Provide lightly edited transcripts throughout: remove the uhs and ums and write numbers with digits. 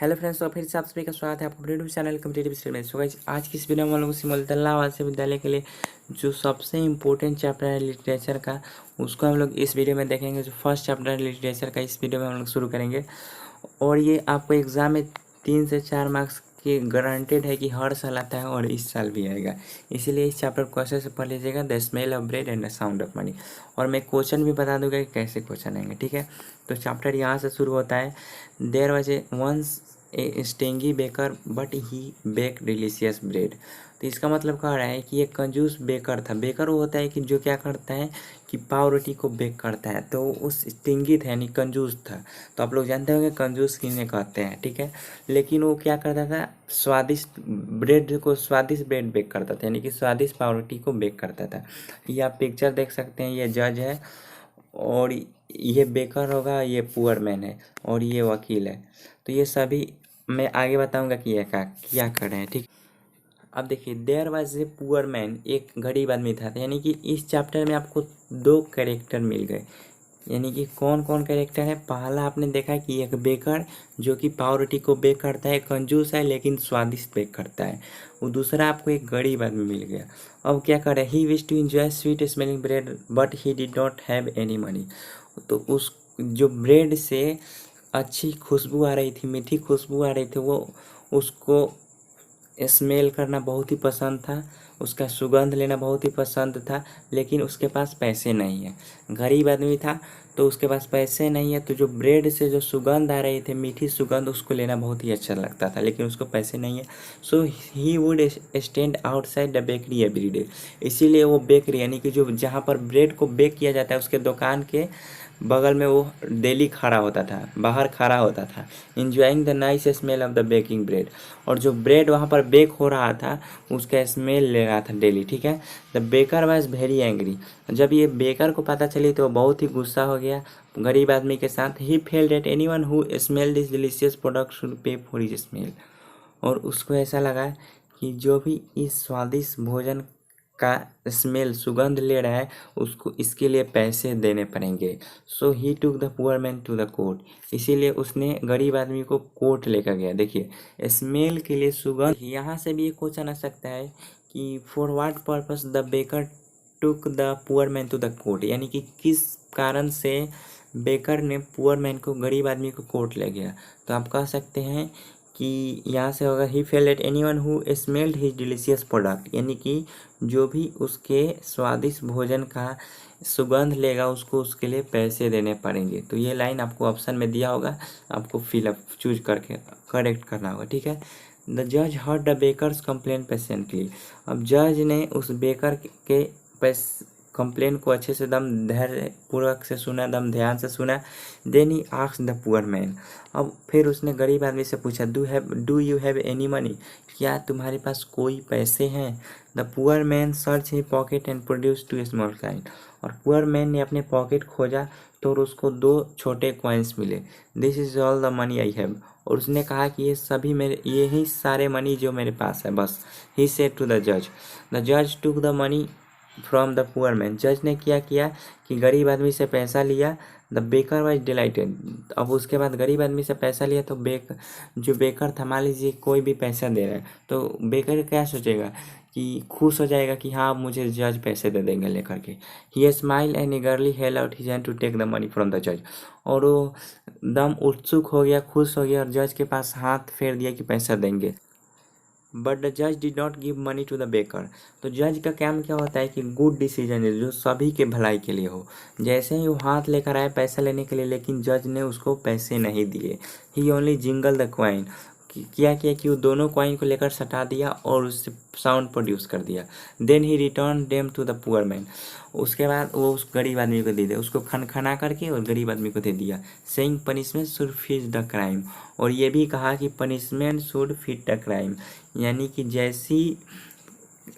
Hello friends, तो फिर से आप सभी का स्वागत है आपको यूट्यूब चैनल कॉम्पिटिटिव स्टडी में। सो गाइस, आज की इस वीडियो में हम लोग सिमुलतला आवासीय विद्यालय के लिए जो सबसे इम्पोर्टेंट चैप्टर है लिटरेचर का, उसको हम लोग इस वीडियो में देखेंगे। जो फर्स्ट चैप्टर है लिटरेचर का, इस वीडियो में हम लोग शुरू करेंगे। और ये आपको एग्ज़ाम में 3 से 4 मार्क्स की गारंटेड है कि हर साल आता है और इस साल भी आएगा। इसीलिए इस चैप्टर को अच्छे से पढ़ लीजिएगा, the smell of bread and the sound of money. और मैं क्वेश्चन भी बता दूंगा कि कैसे क्वेश्चन आएंगे, ठीक है। तो चैप्टर यहाँ से शुरू होता है। There was a once a stingy baker but he bake delicious bread. तो इसका मतलब कह रहा है कि एक कंजूस बेकर था। बेकर वो होता है कि जो क्या करता है कि पाव रोटी को बेक करता है। तो उस स्टिंगी था यानी कंजूस था। तो आप लोग जानते होंगे कंजूस किन्हें कहते हैं, ठीक है। लेकिन वो क्या करता था, स्वादिष्ट ब्रेड बेक करता था, यानी कि स्वादिष्ट पाव रोटी को बेक करता था। ये आप पिक्चर देख सकते हैं, ये जज है और ये बेकर होगा, ये पुअर मैन है और ये वकील है। तो ये सभी मैं आगे बताऊंगा कि ये क्या कर रहे हैं, ठीक। अब देखिए, there was a poor man, एक गरीब आदमी था। यानी कि इस चैप्टर में आपको 2 कैरेक्टर मिल गए। यानी कि कौन कौन कैरेक्टर है। पहला आपने देखा कि एक बेकर जो कि पाव रोटी को बेक करता है, कंजूस है लेकिन स्वादिष्ट बेक करता है। वो दूसरा आपको एक गरीब आदमी मिल गया। अब क्या करे, he wish to enjoy sweet smelling bread but he did not have any money. तो उस जो ब्रेड से अच्छी खुशबू आ रही थी, मीठी खुशबू आ रही थी, वो उसको स्मेल करना बहुत ही पसंद था, उसका सुगंध लेना बहुत ही पसंद था, लेकिन उसके पास पैसे नहीं है। गरीब आदमी था तो उसके पास पैसे नहीं है। तो जो ब्रेड से जो सुगंध आ रही थी, मीठी सुगंध, उसको लेना बहुत ही अच्छा लगता था, लेकिन उसको पैसे नहीं है। So he would stand outside the bakery every day. इसीलिए वो बेकरी यानी कि जो जहाँ पर ब्रेड को बेक किया जाता है, उसके दुकान के बगल में वो डेली खड़ा होता था, बाहर खड़ा होता था, enjoying the nice smell of the baking bread. और जो ब्रेड वहाँ पर बेक हो रहा था, उसका स्मेल ले रहा था डेली, ठीक है। The baker was very angry. जब ये बेकर को पता चली तो बहुत ही गुस्सा हो गया गरीब आदमी के साथ। He felt that anyone who smell this delicious product should pay for his smell. और उसको ऐसा लगा कि जो भी इस स्वादिष्ट भोजन का स्मेल सुगंध ले रहा है, उसको इसके लिए पैसे देने पड़ेंगे। So he took the poor man to the court. इसीलिए उसने गरीब आदमी को कोर्ट लेकर गया। देखिए, स्मेल के लिए सुगंध। यहाँ से भी एक क्वेश्चन आ सकता है कि for what purpose the baker took the poor man to the court, यानी कि किस कारण से बेकर ने पुअर मैन को, गरीब आदमी को, कोर्ट ले गया। तो आप कह सकते हैं कि यहाँ से होगा he felt at anyone who smelled his delicious product, यानी कि जो भी उसके स्वादिष्ट भोजन का सुगंध लेगा, उसको उसके लिए पैसे देने पड़ेंगे। तो ये लाइन आपको ऑप्शन में दिया होगा, आपको फिलअप चूज करके करेक्ट करना होगा, ठीक है। द जज heard the baker's complain patiently. अब जज ने उस बेकर के कंप्लेन को अच्छे से दम धैर्य पूर्वक से सुना, दम ध्यान से सुना। Then he asked the poor man. अब फिर उसने गरीब आदमी से पूछा, do you have any money, क्या तुम्हारे पास कोई पैसे हैं। The poor man search he pocket and produce 2 small coin. और पुअर मैन ने अपने पॉकेट खोजा तो उसको 2 छोटे कॉइन्स मिले। This is all the money I have. और उसने कहा कि ये सभी मेरे, यही सारे मनी जो मेरे पास है, बस। ही सेड टू द जज। द जज took the money from the poor man. जज ने क्या किया कि गरीब आदमी से पैसा लिया। The baker was dilated. अब उसके बाद गरीब आदमी से पैसा लिया तो जो बेकर था, मान लीजिए कोई भी पैसा दे रहा है, तो बेकर क्या सोचेगा कि खुश हो जाएगा कि हाँ, मुझे जज पैसे दे देंगे लेकर के। He smile and eagerly held out his hand to take the money from the जज। और वो दम उत्सुक हो गया, खुश हो गया और जज के पास हाथ फेर दिया कि पैसा देंगे। बट द जज did not give money to the baker. तो जज का काम क्या होता है कि गुड डिसीजन है, जो सभी के भलाई के लिए हो। जैसे ही वो हाथ लेकर आए पैसा लेने के लिए, लेकिन जज ने उसको पैसे नहीं दिए। ही ओनली जिंगल द कॉइन। क्या किया कि वो दोनों कॉइन को लेकर सटा दिया और उससे साउंड प्रोड्यूस कर दिया। Then he return them to the poor man. उसके बाद वो उस गरीब आदमी को दे दिया, उसको खनखना करके और गरीब आदमी को दे दिया। Saying punishment should fit the crime. और ये भी कहा कि punishment should fit the crime, यानी कि जैसी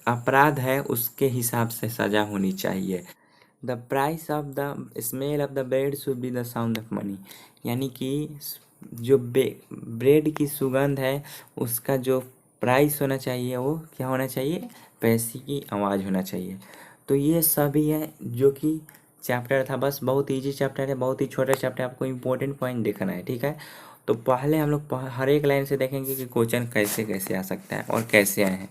अपराध है उसके हिसाब से सजा होनी चाहिए। The price of the smell of the bread should be the sound of money, यानी कि जो ब्रेड की सुगंध है, उसका जो प्राइस होना चाहिए वो क्या होना चाहिए, पैसे की आवाज़ होना चाहिए। तो ये सभी है जो कि चैप्टर था। बस बहुत इजी चैप्टर है, बहुत ही छोटा चैप्टर, आपको इम्पोर्टेंट पॉइंट देखना है, ठीक है। तो पहले हम लोग हर एक लाइन से देखेंगे कि क्वेश्चन कैसे कैसे आ सकता है और कैसे आए हैं।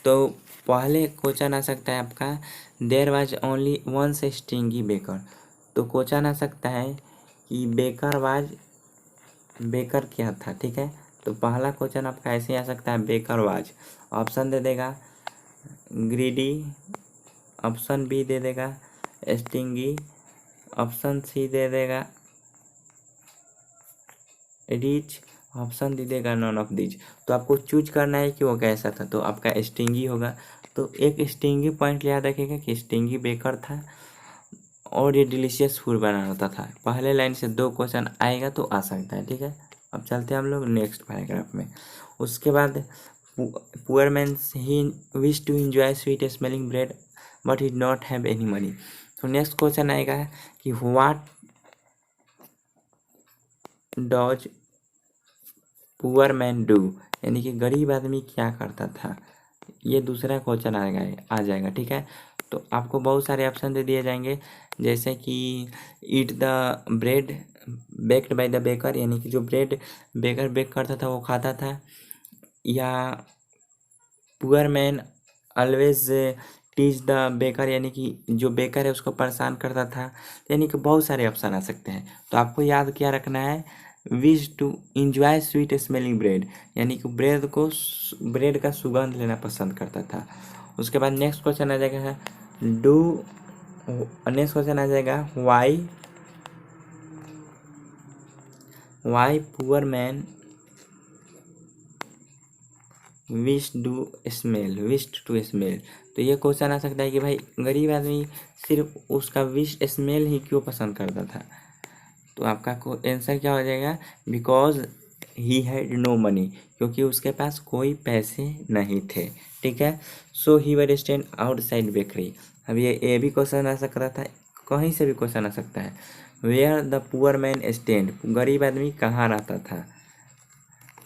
तो पहले क्वेश्चन आ सकता है आपका, there was only one stingy baker. तो क्वेश्चन आ सकता है कि बेकर क्या था, ठीक है। तो पहला क्वेश्चन आपका ऐसे ही आ सकता है, बेकर वाज। ऑप्शन दे देगा ग्रीडी, ऑप्शन बी दे देगा स्टिंगी, ऑप्शन सी दे देगा रिच, ऑप्शन दे देगा नॉन ऑफ दीज। तो आपको चूज करना है कि वो कैसा था। तो आपका स्टिंगी होगा। तो एक स्टिंगी पॉइंट याद रखिएगा कि स्टिंगी बेकर था और ये डिलीशियस फूड बनाता था। पहले लाइन से 2 क्वेश्चन आएगा तो आ सकता है, ठीक है। अब चलते हैं हम लोग नेक्स्ट पैराग्राफ में। उसके बाद poor man he wish to enjoy sweet smelling bread but he not have any money. तो नेक्स्ट क्वेश्चन आएगा कि what does poor man do, यानी कि गरीब आदमी क्या करता था। ये दूसरा क्वेश्चन आ जाएगा, ठीक है। तो आपको बहुत सारे ऑप्शन दे दिए जाएंगे, जैसे कि eat the bread baked by the baker, यानी कि जो ब्रेड बेकर बेक करता था वो खाता था, या poor man always teach the baker, यानी कि जो बेकर है उसको परेशान करता था। यानी कि बहुत सारे ऑप्शन आ सकते हैं। तो आपको याद क्या रखना है, wish to enjoy sweet smelling bread, यानी कि ब्रेड का सुगंध लेना पसंद करता था। उसके बाद नेक्स्ट क्वेश्चन आ जाएगा नेक्स्ट क्वेश्चन आ जाएगा why poor man wish to smell. तो ये क्वेश्चन आ सकता है कि भाई गरीब आदमी सिर्फ उसका विश स्मेल ही क्यों पसंद करता था। तो आपका आंसर क्या हो जाएगा, because he had no money, क्योंकि उसके पास कोई पैसे नहीं थे, ठीक है। So he were stand outside bakery. अब ये भी क्वेश्चन आ सकता था, कहीं से भी क्वेश्चन आ सकता है। Where the poor man stand, गरीब आदमी कहाँ रहता था।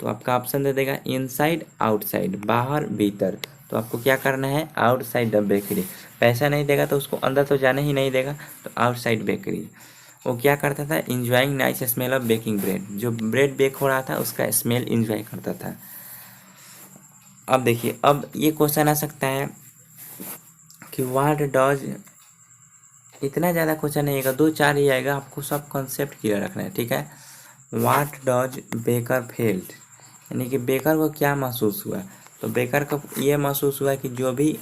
तो आपका ऑप्शन दे देगा इनसाइड आउटसाइड, बाहर भीतर। तो आपको क्या करना है, आउटसाइड द बेकरी। पैसा नहीं देगा तो उसको अंदर तो जाने ही नहीं देगा, तो आउटसाइड बेकरी। वो क्या करता था, enjoying nice smell of baking bread, जो ब्रेड बेक हो रहा था उसका स्मेल इंजॉय करता था। अब देखिए, अब ये क्वेश्चन आ सकता है कि व्हाट डॉज, इतना ज़्यादा क्वेश्चन नहीं आएगा, 2-4 ही आएगा, आपको सब कॉन्सेप्ट क्लियर रखना है, ठीक है। व्हाट डॉज बेकर फेल्ड, यानी कि बेकर को क्या महसूस हुआ। तो बेकर को ये महसूस हुआ कि जो भी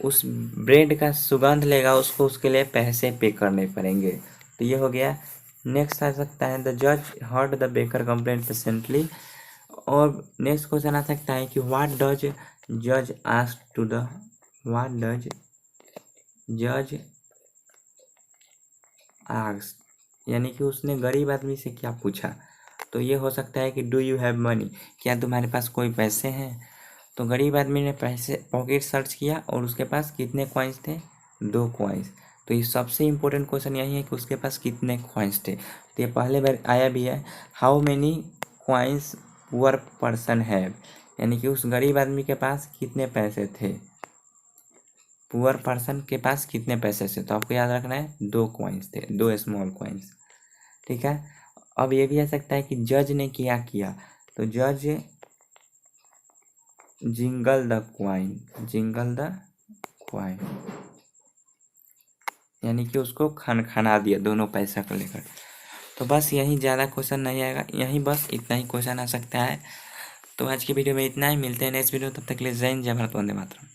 उस ब्रेड का सुगंध लेगा उसको उसके लिए पैसे पे करने पड़ेंगे। तो ये हो गया। नेक्स्ट आ सकता है द जज heard the baker complaint patiently. और नेक्स्ट क्वेश्चन आ सकता है कि व्हाट डज जज ask to the, what does जज आस्क, यानी कि उसने गरीब आदमी से क्या पूछा। तो ये हो सकता है कि डू यू हैव मनी, क्या तुम्हारे पास कोई पैसे हैं। तो गरीब आदमी ने पैसे पॉकेट सर्च किया और उसके पास कितने कॉइन्स थे, 2 कॉइन्स। तो ये सबसे इम्पोर्टेंट क्वेश्चन यही है कि उसके पास कितने कॉइन्स थे। तो ये पहले बार आया भी है, how many coins poor person have, यानी कि उस गरीब आदमी के पास कितने पैसे थे, पुअर पर्सन के पास कितने पैसे थे। तो आपको याद रखना है 2 कॉइन्स थे, 2 स्मॉल कॉइन्स, ठीक है। अब ये भी आ सकता है कि जज ने क्या किया। तो जज जिंगल द क्वाइन, यानी कि उसको खना दिया दोनों पैसा को लेकर। तो बस यही, ज़्यादा क्वेश्चन नहीं आएगा, यहीं बस इतना ही क्वेश्चन आ सकता है। तो आज की वीडियो में इतना ही, मिलते हैं नेक्स्ट वीडियो, तब तक के लिए जय हिंद, जय भारत, वंदे मातरम।